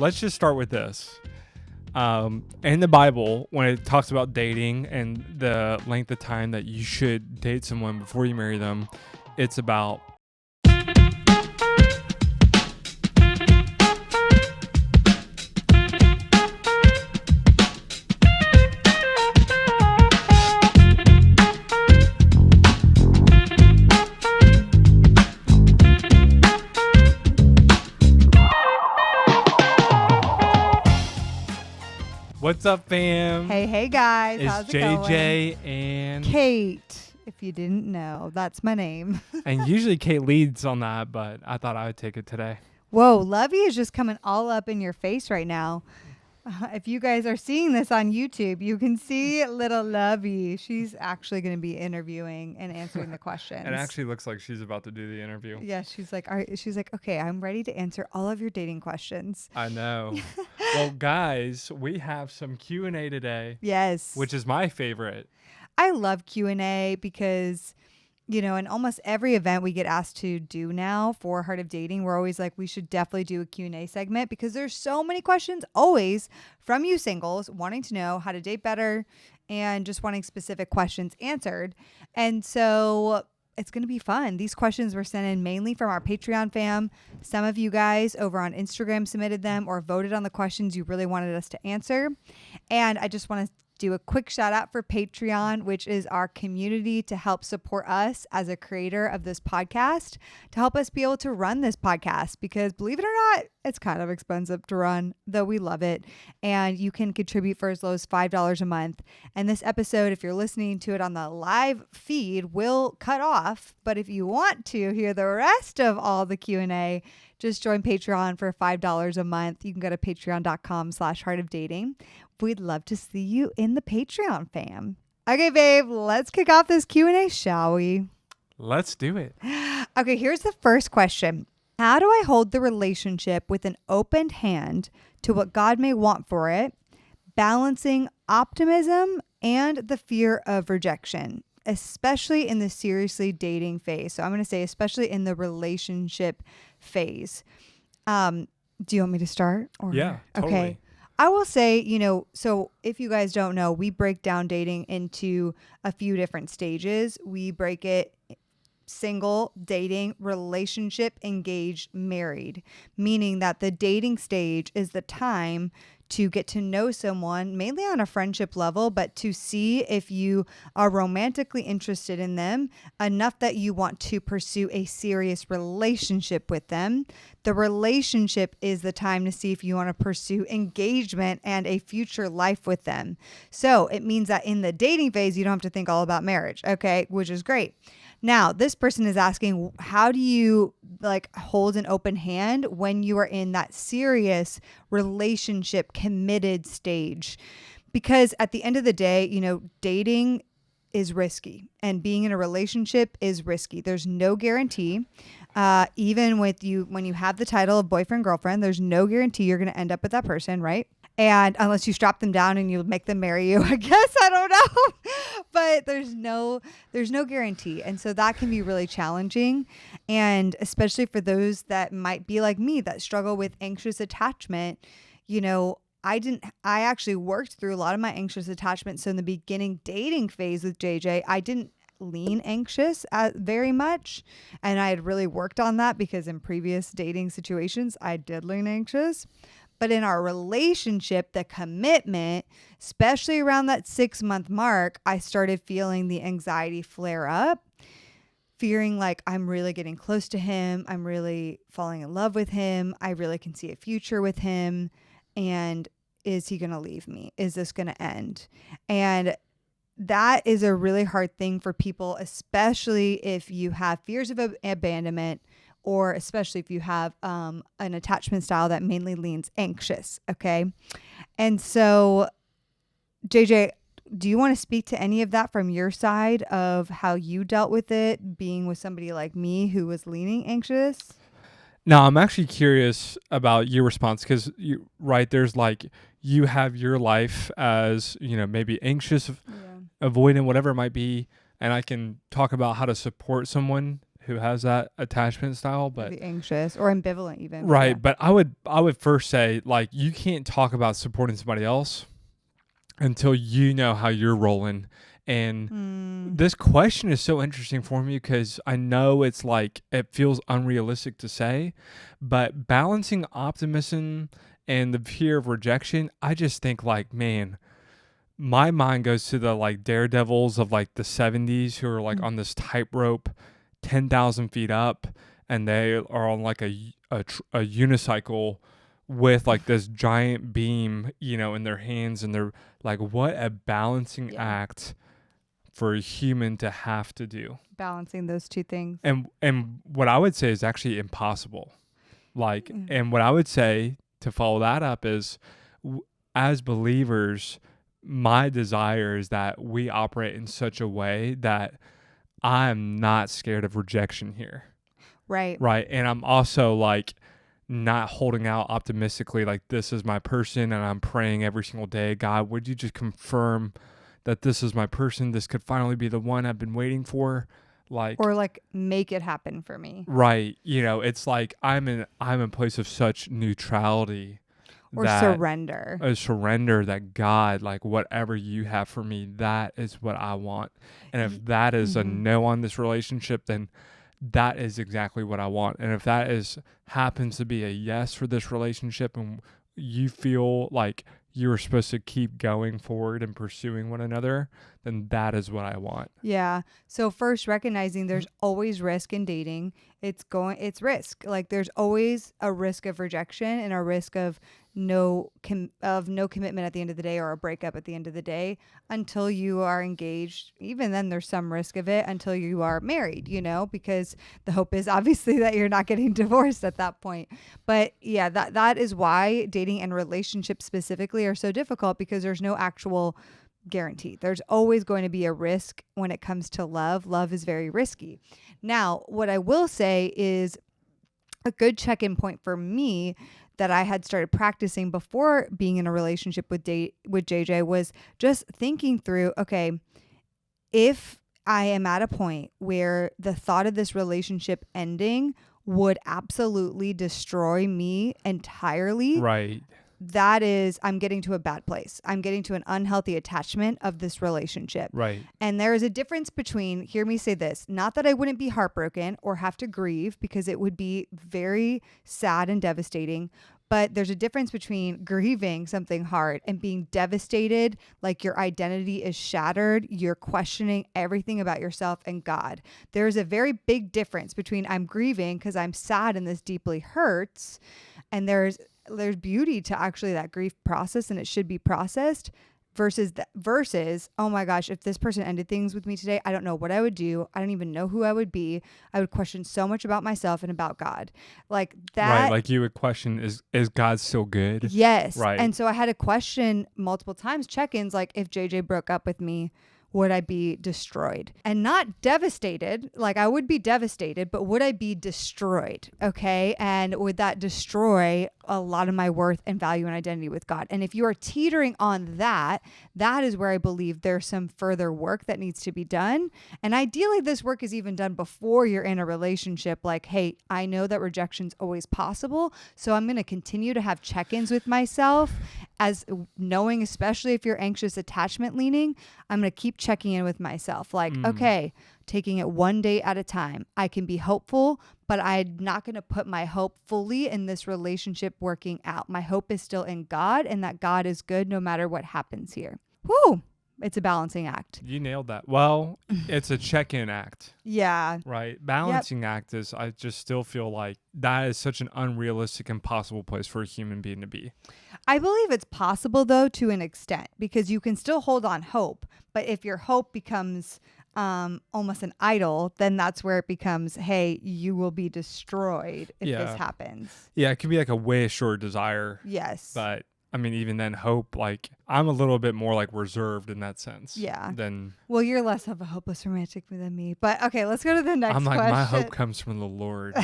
Let's just start with this. In the Bible, when it talks about dating and the length of time that you should date someone before you marry them, it's about What's up, fam? Hey guys, It's how's it JJ going? and Kate, if you didn't know, that's my name. and usually Kate leads on that, but I thought I would take it today. Whoa, Lovey is just coming all up in your face right now. If you guys are seeing this on YouTube, you can see little Lovey. She's actually going to be interviewing and answering the questions. It actually looks like she's about to do the interview. Yeah, she's like, okay, I'm ready to answer all of your dating questions. I know. Well, guys, we have some Q&A today. Yes. Which is my favorite. I love Q&A because, you know, in almost every event we get asked to do now for Heart of Dating, we're always like, we should definitely do a Q&A segment because there's so many questions always from you singles wanting to know how to date better and just wanting specific questions answered. And so it's going to be fun. These questions were sent in mainly from our Patreon fam. Some of you guys over on Instagram submitted them or voted on the questions you really wanted us to answer. And I just want to do a quick shout out for Patreon, which is our community to help support us as a creator of this podcast, to help us be able to run this podcast, because believe it or not, it's kind of expensive to run, though we love it. And you can contribute for as low as $5 a month. And this episode, if you're listening to it on the live feed, will cut off. But if you want to hear the rest of all the Q&A, just join Patreon for $5 a month. You can go to patreon.com/heartofdating. We'd love to see you in the Patreon fam. Okay, babe, let's kick off this Q&A, shall we? Let's do it. Okay, here's the first question. How do I hold the relationship with an open hand to what God may want for it, balancing optimism and the fear of rejection, especially in the seriously dating phase? So I'm going to say especially in the relationship phase. Do you want me to start? Or? Yeah, totally. Okay. I will say, you know, so if you guys don't know, we break down dating into a few different stages. We break it single, dating, relationship, engaged, married, meaning that the dating stage is the time to get to know someone, mainly on a friendship level, but to see if you are romantically interested in them enough that you want to pursue a serious relationship with them. The relationship is the time to see if you want to pursue engagement and a future life with them. So it means that in the dating phase, you don't have to think all about marriage, okay, which is great. Now, this person is asking, how do you hold an open hand when you are in that serious relationship committed stage? Because at the end of the day, you know, dating is risky and being in a relationship is risky. There's no guarantee. Even with you, when you have the title of boyfriend, girlfriend, there's no guarantee you're going to end up with that person, right? And unless you strap them down and you make them marry you, I guess, I don't know. But there's no guarantee. And so that can be really challenging. And especially for those that might be like me that struggle with anxious attachment, you know, I actually worked through a lot of my anxious attachment. So in the beginning dating phase with JJ, I didn't lean anxious very much. And I had really worked on that because in previous dating situations, I did lean anxious. But in our relationship, the commitment, especially around that 6-month mark, I started feeling the anxiety flare up, fearing like I'm really getting close to him. I'm really falling in love with him. I really can see a future with him. And is he going to leave me? Is this going to end? And that is a really hard thing for people, especially if you have fears of abandonment, or especially if you have an attachment style that mainly leans anxious, okay? And so, JJ, do you want to speak to any of that from your side of how you dealt with it, being with somebody like me who was leaning anxious? Now, I'm actually curious about your response because, there's you have your life as, maybe anxious, avoidant, whatever it might be, and I can talk about how to support someone who has that attachment style, but Maybe anxious or ambivalent even. right. Yeah. But I would first say, like, you can't talk about supporting somebody else until you know how you're rolling. And this question is so interesting for me because I know it's like, it feels unrealistic to say, but balancing optimism and the fear of rejection, I just think, like, man, my mind goes to the, like, daredevils of, like, the 70s who are, like, on this tightrope 10,000 feet up, and they are on, like, a unicycle with, like, this giant beam, in their hands, and they're like, what a balancing act for a human to have to do. Balancing those two things. And what I would say is actually impossible. Like, and what I would say to follow that up is, as believers, my desire is that we operate in such a way that I'm not scared of rejection here. Right. Right. And I'm also, like, not holding out optimistically, like, this is my person, and I'm praying every single day, God, would you just confirm that this is my person? This could finally be the one I've been waiting for. Like, or like make it happen for me. Right. It's like I'm in a place of such neutrality. Or surrender. A surrender that, God, like, whatever you have for me, that is what I want. And if that is a no on this relationship, then that is exactly what I want. And if that happens to be a yes for this relationship, and you feel like you were supposed to keep going forward and pursuing one another, then that is what I want. Yeah. So first, recognizing there's always risk in dating. It's risk. Like, there's always a risk of rejection and a risk of no commitment at the end of the day, or a breakup at the end of the day, until you are engaged. Even then, there's some risk of it until you are married, because the hope is obviously that you're not getting divorced at that point. But yeah, that is why dating and relationships specifically are so difficult, because there's no actual guarantee. There's always going to be a risk when it comes to love. Love is very risky. Now, what I will say is a good check-in point for me that I had started practicing before being in a relationship with JJ was just thinking through, okay, if I am at a point where the thought of this relationship ending would absolutely destroy me entirely. Right. That is, I'm getting to a bad place. I'm getting to an unhealthy attachment of this relationship. Right. And there is a difference between, hear me say this, not that I wouldn't be heartbroken or have to grieve, because it would be very sad and devastating. But there's a difference between grieving something hard and being devastated, like your identity is shattered. You're questioning everything about yourself and God. There's a very big difference between I'm grieving because I'm sad and this deeply hurts, and there's beauty to actually that grief process, and it should be processed, versus oh my gosh, if this person ended things with me today, I don't know what I would do. I don't even know who I would be. I would question so much about myself and about God, like that. Right. Like, you would question, is God still good? Yes. Right. And so I had to question multiple times, check-ins, like, if JJ broke up with me, would I be destroyed? And not devastated, like I would be devastated, but would I be destroyed? Okay. And would that destroy a lot of my worth and value and identity with God? And if you are teetering on that, that is where I believe there's some further work that needs to be done. And ideally, this work is even done before you're in a relationship. Like, hey, I know that rejection's always possible, so I'm going to continue to have check-ins with myself, as knowing, especially if you're anxious attachment leaning, I'm going to keep checking in with myself. Like, okay, taking it one day at a time. I can be hopeful, but I'm not going to put my hope fully in this relationship working out. My hope is still in God, and that God is good no matter what happens here. Whew. It's a balancing act. You nailed that. Well, it's a check-in act. Yeah. Right. Balancing act is, I just still feel like that is such an unrealistic, impossible place for a human being to be. I believe it's possible, though, to an extent, because you can still hold on hope. But if your hope becomes almost an idol, then that's where it becomes, hey, you will be destroyed if this happens. Yeah, it can be like a wish or a desire. Yes. But I mean, even then, hope, like, I'm a little bit more like reserved in that sense. Yeah. Than, well, you're less of a hopeless romantic than me. But okay, let's go to the next question. I'm like, my hope comes from the Lord.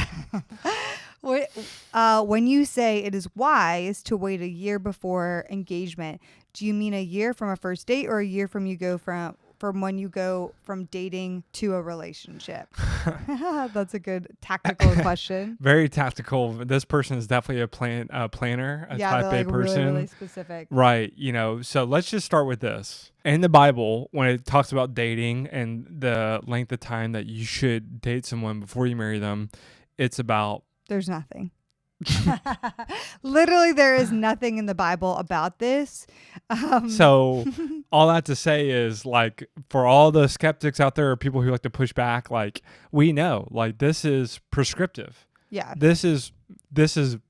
When you say it is wise to wait a year before engagement, do you mean a year from a first date, or a year from from when you go from dating to a relationship? That's a good tactical question. Very tactical. This person is definitely a planner, a type A person. Really, really specific. Right. So let's just start with this. In the Bible, when it talks about dating and the length of time that you should date someone before you marry them, it's about... There's nothing. Literally, there is nothing in the Bible about this. So all that to say is, like, for all the skeptics out there or people who like to push back, like, we know, like, this is prescriptive. Yeah. This is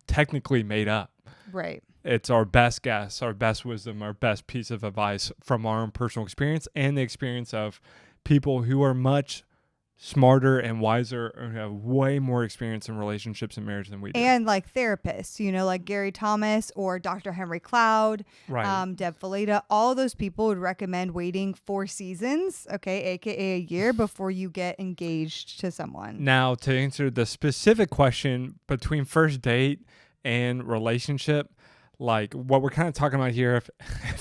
technically made up. Right. It's our best guess, our best wisdom, our best piece of advice from our own personal experience and the experience of people who are much smarter and wiser and have way more experience in relationships and marriage than we do. And like therapists, like Gary Thomas or Dr. Henry Cloud, right. Deb Fileta, all those people would recommend waiting 4 seasons, okay, aka a year, before you get engaged to someone. Now, to answer the specific question between first date and relationship, like what we're kind of talking about here, if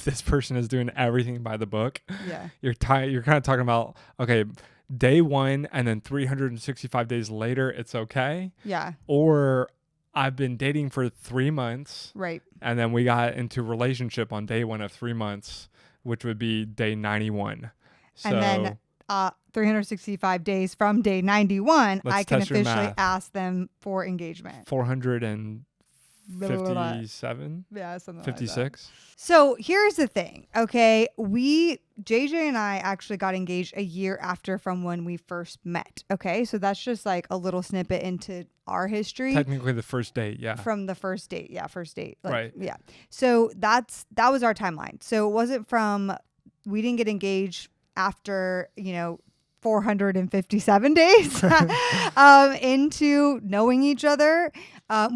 this person is doing everything by the book, yeah, you're kind of talking about, okay, day 1 and then 365 days later, it's okay. Yeah. Or I've been dating for 3 months. Right. And then we got into relationship on day 1 of 3 months, which would be day 91. So, and then 365 days from day 91, I can officially ask them for engagement. 457? Yeah, something 56? Like that. So here's the thing, okay? JJ and I actually got engaged a year after from when we first met, okay? So that's just like a little snippet into our history. Technically the first date, yeah. From the first date, yeah, first date. Like, right. Yeah. So that was our timeline. So it wasn't we didn't get engaged after, 457 days into knowing each other.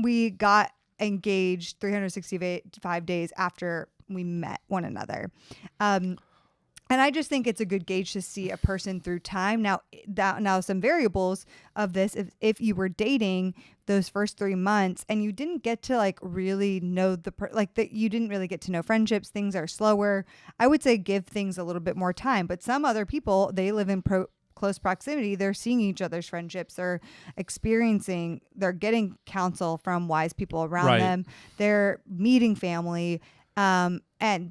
We got engaged 365 days after we met one another. And I just think it's a good gauge to see a person through time. Now some variables of this, if you were dating those first 3 months and you didn't get to like really know you didn't really get to know friendships, things are slower. I would say give things a little bit more time. But some other people, they live in close proximity. They're seeing each other's friendships. They're getting counsel from wise people around them. They're meeting family. And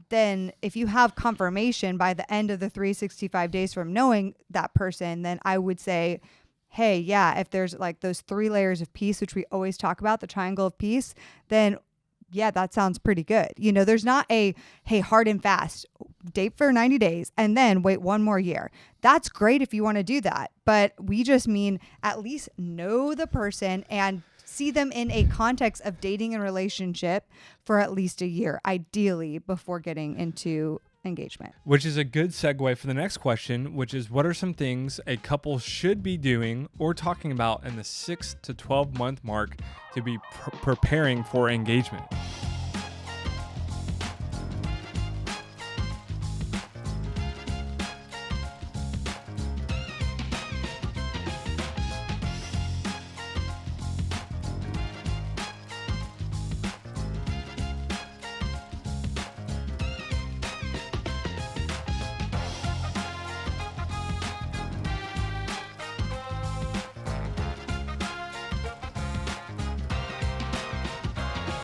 then if you have confirmation by the end of the 365 days from knowing that person, then I would say, hey, yeah, if there's like those 3 layers of peace, which we always talk about, the triangle of peace, then yeah, that sounds pretty good. There's not hey, hard and fast, date for 90 days and then wait 1 more year. That's great if you want to do that. But we just mean at least know the person and see them in a context of dating and relationship for at least a year, ideally, before getting into engagement. Which is a good segue for the next question, which is what are some things a couple should be doing or talking about in the 6 to 12 month mark to be preparing for engagement?